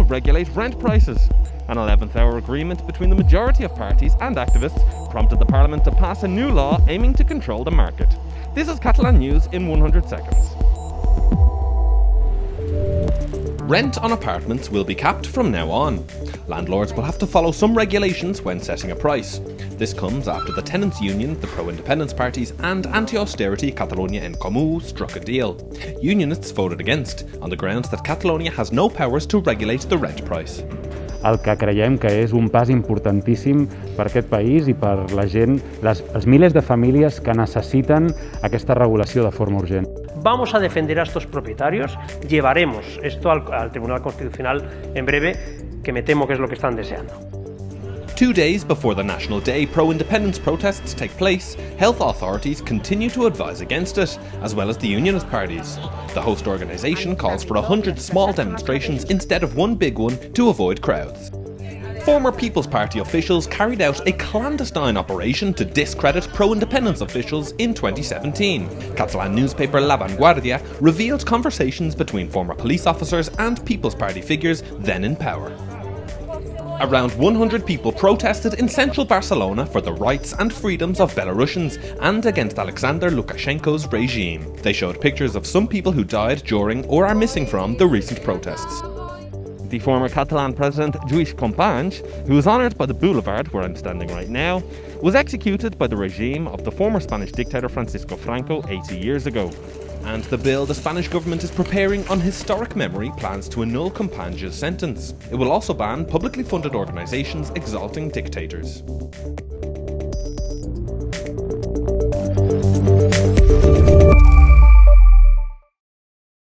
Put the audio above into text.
regulate rent prices. An 11th-hour agreement between the majority of parties and activists prompted the Parliament to pass a new law aiming to control the market. This is Catalan news in 100 seconds. Rent on apartments will be capped from now on. Landlords will have to follow some regulations when setting a price. This comes after the Tenants Union, the pro-independence parties and anti-austerity CatEnComú struck a deal. Unionists voted against, on the grounds that Catalonia has no powers to regulate the rent price. El que creiem que és un pas importantíssim per aquest país i per la gent, els milers de famílies que necessiten aquesta regulació de forma urgent. Vamos a defender a estos propietarios, llevaremos esto al Tribunal Constitucional en breve, que me temo que es lo que están deseando. 2 days before the National Day pro-independence protests take place, health authorities continue to advise against it, as well as the unionist parties. The host organisation calls for 100 small demonstrations instead of one big one to avoid crowds. Former People's Party officials carried out a clandestine operation to discredit pro-independence officials in 2017. Catalan newspaper La Vanguardia revealed conversations between former police officers and People's Party figures then in power. Around 100 people protested in central Barcelona for the rights and freedoms of Belarusians and against Alexander Lukashenko's regime. They showed pictures of some people who died during or are missing from the recent protests. The former Catalan president Lluís Companys, who was honoured by the boulevard where I'm standing right now, was executed by the regime of the former Spanish dictator Francisco Franco 80 years ago. And the bill the Spanish government is preparing on historic memory plans to annul Companys' sentence. It will also ban publicly funded organisations exalting dictators.